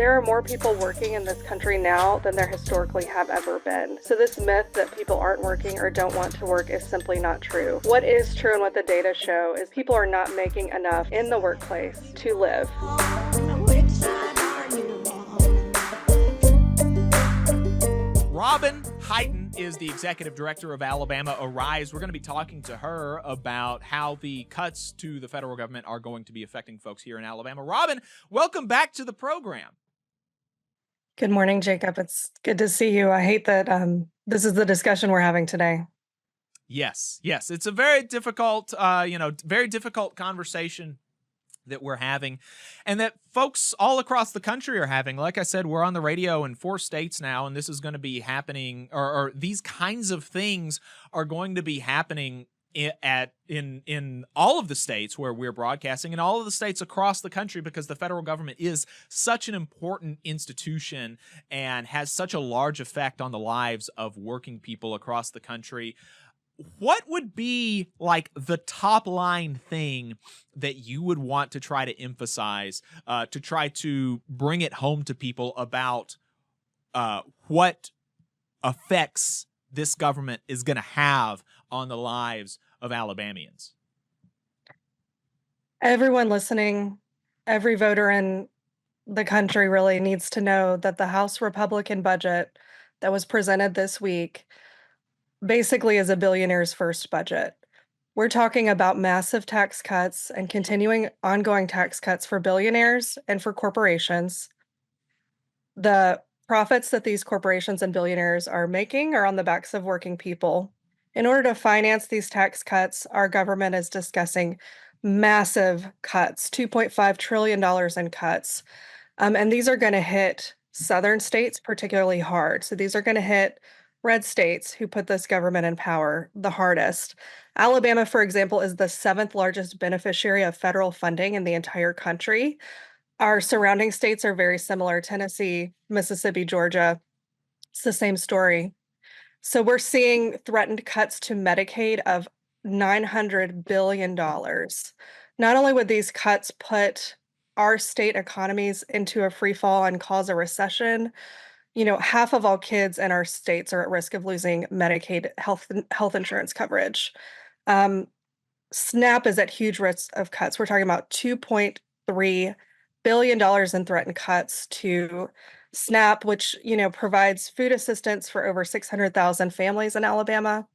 There are more people working in this country now than there historically have ever been. So this myth that people aren't working or don't want to work is simply not true. What is true and what the data show is people are not making enough in the workplace to live. Robyn Hyden is the executive director of Alabama Arise. We're going to be talking to her about how the cuts to the federal government are going to be affecting folks here in Alabama. Robyn, welcome back to the program. Good morning, Jacob. It's good to see you. I hate that this is the discussion we're having today. Yes. It's a very difficult, very difficult conversation that we're having and that folks all across the country are having. Like I said, we're on the radio in 4 states now, and this is going to be happening, or these kinds of things are going to be happening in all of the states where we're broadcasting, and all of the states across the country, because the federal government is such an important institution and has such a large effect on the lives of working people across the country. What would be like the top line thing that you would want to try to emphasize, to try to bring it home to people about what effects this government is going to have on the lives of Alabamians? Everyone listening, every voter in the country really needs to know that the House Republican budget that was presented this week basically is a billionaire's first budget. We're talking about massive tax cuts and continuing ongoing tax cuts for billionaires and for corporations. The profits that these corporations and billionaires are making are on the backs of working people. In order to finance these tax cuts, our government is discussing massive cuts, $2.5 trillion in cuts. And these are going to hit southern states particularly hard. So these are going to hit red states who put this government in power the hardest. Alabama, for example, is the 7th largest beneficiary of federal funding in the entire country. Our surrounding states are very similar: Tennessee, Mississippi, Georgia. It's the same story. So we're seeing threatened cuts to Medicaid of $900 billion. Not only would these cuts put our state economies into a free fall and cause a recession, half of all kids in our states are at risk of losing Medicaid health insurance coverage. SNAP is at huge risk of cuts. We're talking about $2.3 billion in threatened cuts to SNAP, which, provides food assistance for over 600,000 families in Alabama.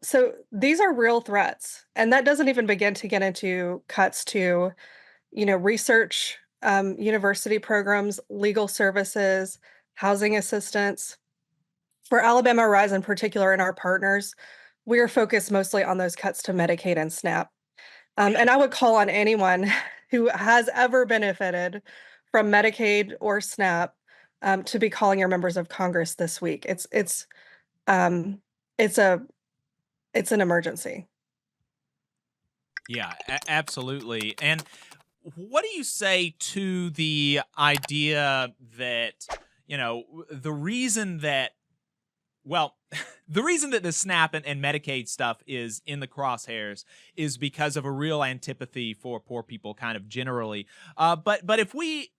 So these are real threats. And that doesn't even begin to get into cuts to, research, university programs, legal services, housing assistance. For Alabama Rise in particular and our partners, we are focused mostly on those cuts to Medicaid and SNAP. And I would call on anyone who has ever benefited from Medicaid or SNAP to be calling your members of Congress this week. It's an emergency. Yeah, absolutely. And what do you say to the idea that, the reason that the SNAP and Medicaid stuff is in the crosshairs is because of a real antipathy for poor people kind of generally. But if we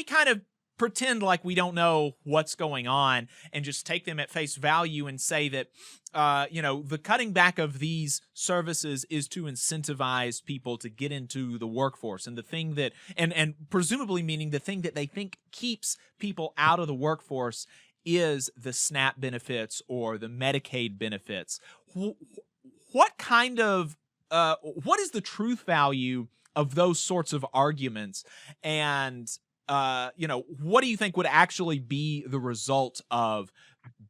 kind of pretend like we don't know what's going on and just take them at face value and say that, the cutting back of these services is to incentivize people to get into the workforce, and the thing that, and presumably meaning the thing that they think keeps people out of the workforce is the SNAP benefits or the Medicaid benefits. What is the truth value of those sorts of arguments? And what do you think would actually be the result of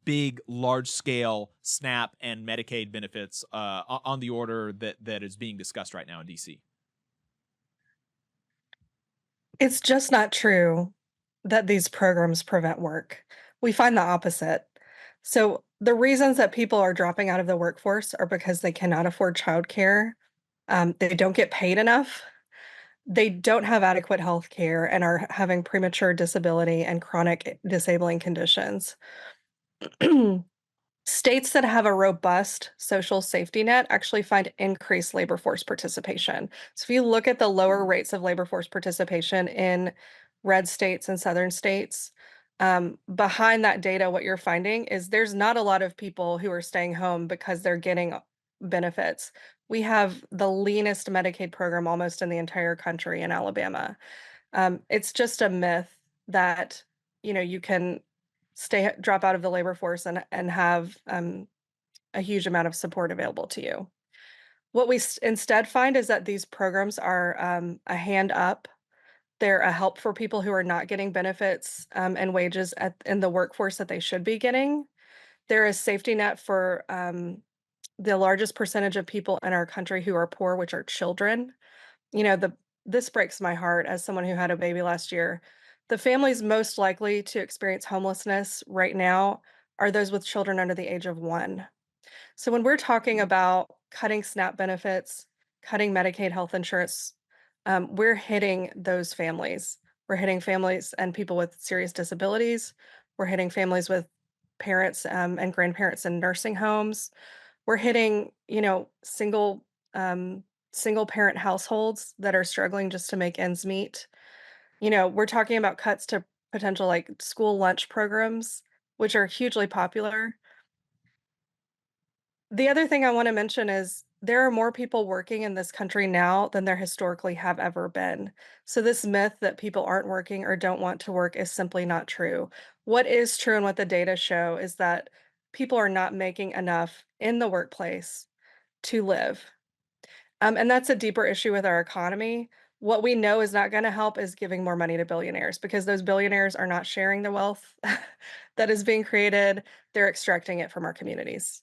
big, large-scale SNAP and Medicaid benefits on the order that is being discussed right now in D.C.? It's just not true that these programs prevent work. We find the opposite. So the reasons that people are dropping out of the workforce are because they cannot afford childcare. They don't get paid enough. They don't have adequate health care and are having premature disability and chronic disabling conditions. States that have a robust social safety net actually find increased labor force participation. So if you look at the lower rates of labor force participation in red states and southern states. Behind that data, what you're finding is there's not a lot of people who are staying home because they're getting benefits. We have the leanest Medicaid program almost in the entire country in Alabama. It's just a myth that, you can drop out of the labor force and have a huge amount of support available to you. What we instead find is that these programs are a hand up. They're a help for people who are not getting benefits and wages in the workforce that they should be getting. They're a safety net for the largest percentage of people in our country who are poor, which are children. This breaks my heart as someone who had a baby last year. The families most likely to experience homelessness right now are those with children under the age of 1. So when we're talking about cutting SNAP benefits, cutting Medicaid health insurance, we're hitting those families. We're hitting families and people with serious disabilities. We're hitting families with parents and grandparents in nursing homes. We're hitting, single parent households that are struggling just to make ends meet. We're talking about cuts to potential like school lunch programs, which are hugely popular. The other thing I wanna mention is there are more people working in this country now than there historically have ever been. So this myth that people aren't working or don't want to work is simply not true. What is true and what the data show is that people are not making enough in the workplace to live. And that's a deeper issue with our economy. What we know is not gonna help is giving more money to billionaires because those billionaires are not sharing the wealth that is being created. They're extracting it from our communities.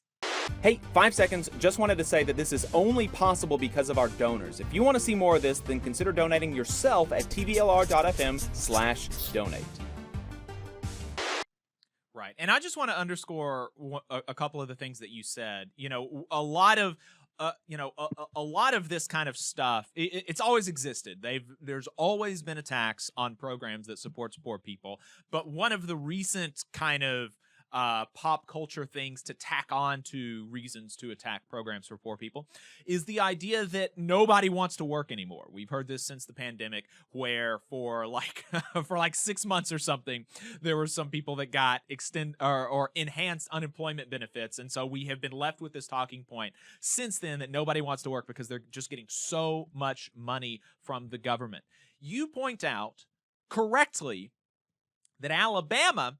Hey, 5 seconds, just wanted to say that this is only possible because of our donors. If you want to see more of this, then consider donating yourself at tvlr.fm/donate. Right. And I just want to underscore a couple of the things that you said. A lot of a lot of this kind of stuff, it's always existed. There's always been attacks on programs that supports poor people, but one of the recent kind of pop culture things to tack on to reasons to attack programs for poor people is the idea that nobody wants to work anymore. We've heard this since the pandemic, where for like for like 6 months or something, there were some people that got or enhanced unemployment benefits, and so we have been left with this talking point since then that nobody wants to work because they're just getting so much money from the government. You point out correctly that Alabama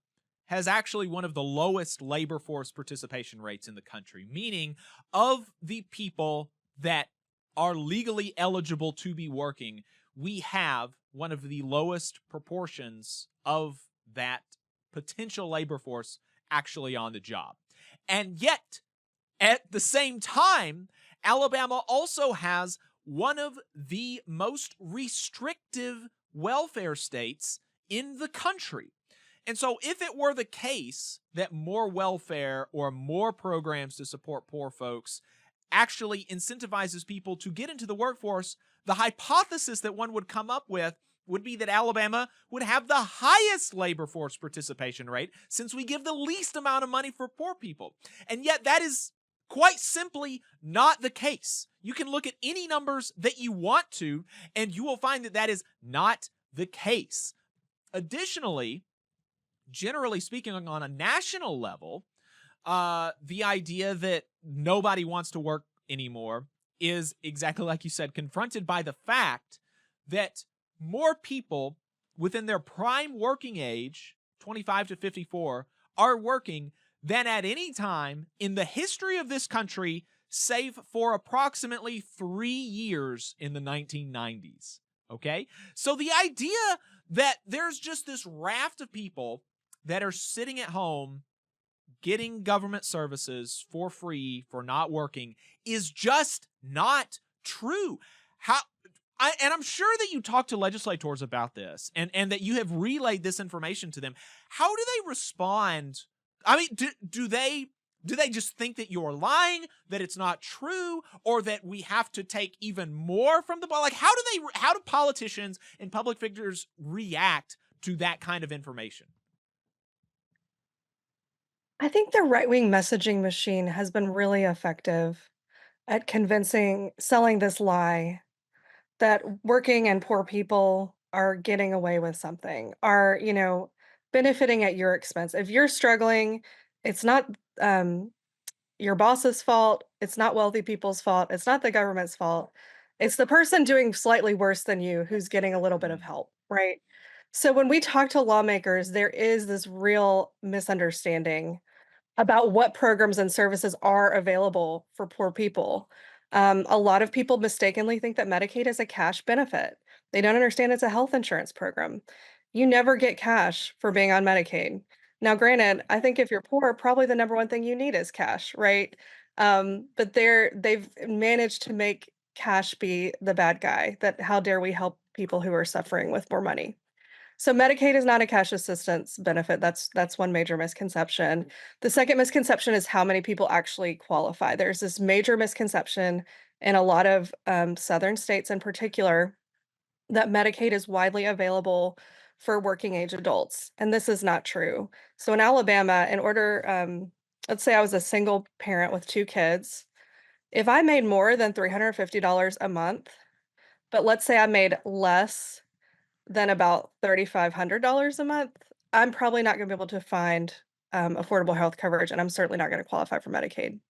has actually one of the lowest labor force participation rates in the country, meaning of the people that are legally eligible to be working, we have one of the lowest proportions of that potential labor force actually on the job. And yet, at the same time, Alabama also has one of the most restrictive welfare states in the country. And so if it were the case that more welfare or more programs to support poor folks actually incentivizes people to get into the workforce, the hypothesis that one would come up with would be that Alabama would have the highest labor force participation rate since we give the least amount of money for poor people. And yet that is quite simply not the case. You can look at any numbers that you want to, and you will find that that is not the case. Additionally, generally speaking, on a national level, the idea that nobody wants to work anymore is exactly like you said, confronted by the fact that more people within their prime working age, 25 to 54, are working than at any time in the history of this country, save for approximately 3 years in the 1990s. Okay? So the idea that there's just this raft of people that are sitting at home getting government services for free for not working is just not true. And I'm sure that you talk to legislators about this and that you have relayed this information to them. How do they respond? I mean, do they just think that you're lying, that it's not true, or that we have to take even more from the ball? Like, how do politicians and public figures react to that kind of information? I think the right-wing messaging machine has been really effective at selling this lie that working and poor people are getting away with something, are, benefiting at your expense. If you're struggling, it's not um, your boss's fault. It's not wealthy people's fault. It's not the government's fault. It's the person doing slightly worse than you who's getting a little bit of Mm. help, right? So when we talk to lawmakers, there is this real misunderstanding about what programs and services are available for poor people. A lot of people mistakenly think that Medicaid is a cash benefit. They don't understand it's a health insurance program. You never get cash for being on Medicaid. Now, granted, I think if you're poor, probably the number one thing you need is cash, right? But they've managed to make cash be the bad guy. That how dare we help people who are suffering with more money? So Medicaid is not a cash assistance benefit. That's one major misconception. The second misconception is how many people actually qualify. There's this major misconception in a lot of southern states in particular that Medicaid is widely available for working age adults, and this is not true. So in Alabama, in order, let's say I was a single parent with two kids, if I made more than $350 a month, but let's say I made less than about $3,500 a month, I'm probably not gonna be able to find, affordable health coverage, and I'm certainly not gonna qualify for Medicaid.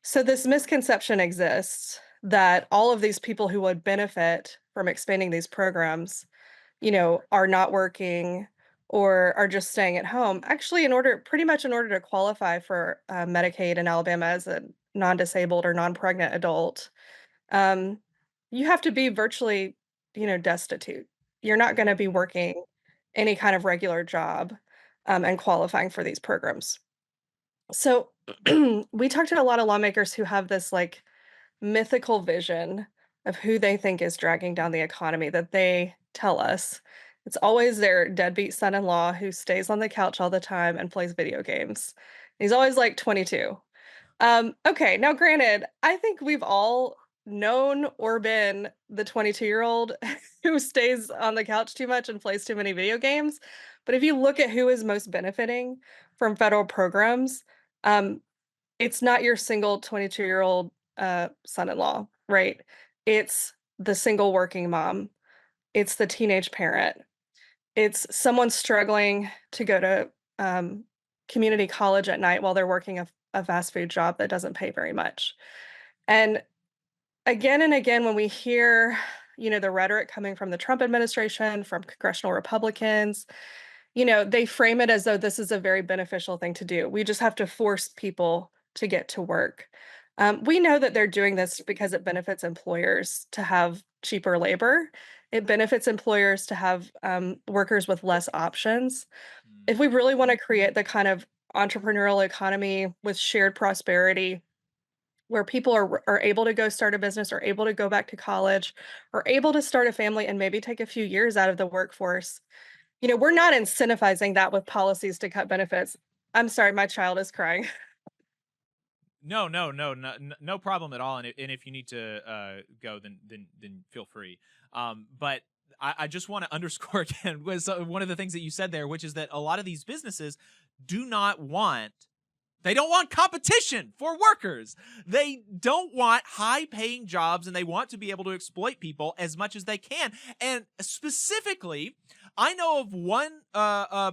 So this misconception exists that all of these people who would benefit from expanding these programs, are not working or are just staying at home. Actually, pretty much in order to qualify for, Medicaid in Alabama as a non-disabled or non-pregnant adult, um, you have to be virtually, destitute. You're not gonna be working any kind of regular job, and qualifying for these programs. So, we talked to a lot of lawmakers who have this, like, mythical vision of who they think is dragging down the economy that they tell us. It's always their deadbeat son-in-law who stays on the couch all the time and plays video games. He's always, like, 22. Okay, now granted, I think we've all known or been the 22-year-old who stays on the couch too much and plays too many video games. But if you look at who is most benefiting from federal programs, um, it's not your single 22-year-old son-in-law, right? It's the single working mom. It's the teenage parent. It's someone struggling to go to community college at night while they're working a fast food job that doesn't pay very much. And again and again, when we hear, the rhetoric coming from the Trump administration, from congressional Republicans, they frame it as though this is a very beneficial thing to do. We just have to force people to get to work. We know that they're doing this because it benefits employers to have cheaper labor. It benefits employers to have workers with less options. If we really want to create the kind of entrepreneurial economy with shared prosperity where people are able to go start a business or able to go back to college or able to start a family and maybe take a few years out of the workforce, we're not incentivizing that with policies to cut benefits. I'm sorry, my child is crying. No, no, no, no, no problem at all. And if you need to go, then feel free. But I just want to underscore again was one of the things that you said there, which is that a lot of these businesses do not want. They don't want competition for workers. They don't want high-paying jobs, and they want to be able to exploit people as much as they can. And specifically, I know of one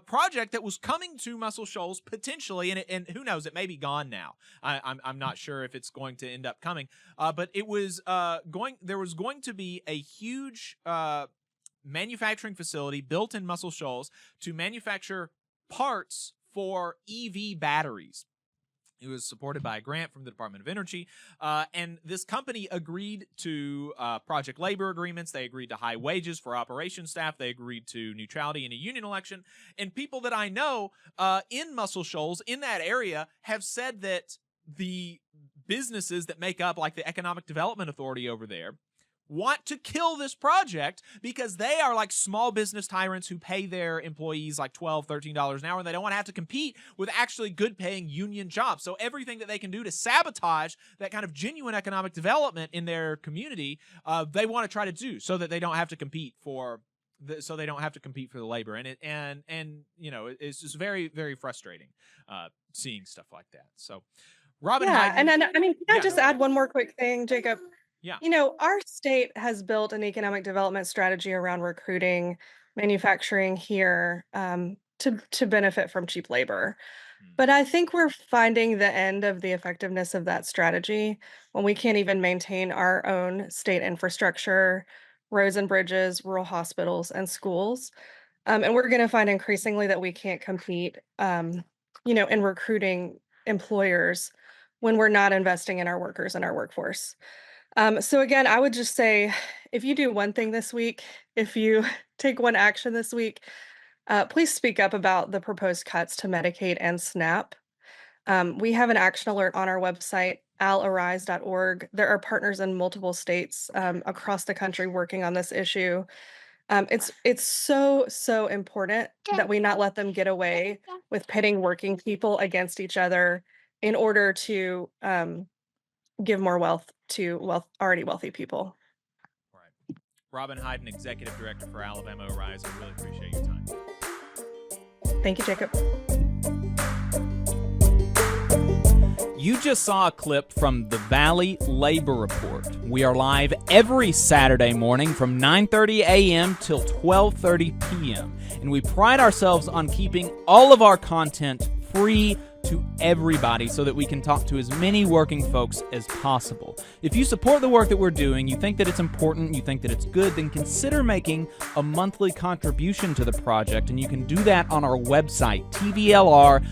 project that was coming to Muscle Shoals potentially, and who knows, it may be gone now. I'm not sure if it's going to end up coming, but it was There was going to be a huge manufacturing facility built in Muscle Shoals to manufacture parts for EV batteries. It was supported by a grant from the Department of Energy, and this company agreed to project labor agreements. They agreed to high wages for operations staff. They agreed to neutrality in a union election. And people that I know in Muscle Shoals, in that area, have said that the businesses that make up, like the Economic Development Authority over there, want to kill this project because they are like small business tyrants who pay their employees like $12, $13 an hour, and they don't want to have to compete with actually good paying union jobs. So everything that they can do to sabotage that kind of genuine economic development in their community, they want to try to do so that they don't have to compete for the labor. And it's just very, very frustrating seeing stuff like that. So Robyn Yeah, Hyden. and then, I mean, can I Yeah, just go add ahead. one more quick thing, Jacob? Yeah. Our state has built an economic development strategy around recruiting manufacturing here to benefit from cheap labor. Mm. But I think we're finding the end of the effectiveness of that strategy when we can't even maintain our own state infrastructure, roads and bridges, rural hospitals, and schools. And we're going to find increasingly that we can't compete, in recruiting employers when we're not investing in our workers and our workforce. So again, I would just say if you do one thing this week, if you take one action this week, please speak up about the proposed cuts to Medicaid and SNAP. We have an action alert on our website, alarise.org. There are partners in multiple states across the country working on this issue. It's so important that we not let them get away with pitting working people against each other in order to give more wealth to already wealthy people. Right. Robyn Hyden, Executive Director for Alabama Arise. I really appreciate your time. Thank you, Jacob. You just saw a clip from the Valley Labor Report. We are live every Saturday morning from 9:30 a.m. till 12:30 p.m. And we pride ourselves on keeping all of our content free to everybody so that we can talk to as many working folks as possible. If you support the work that we're doing, you think that it's important, you think that it's good, then consider making a monthly contribution to the project, and you can do that on our website, tvlr.fm.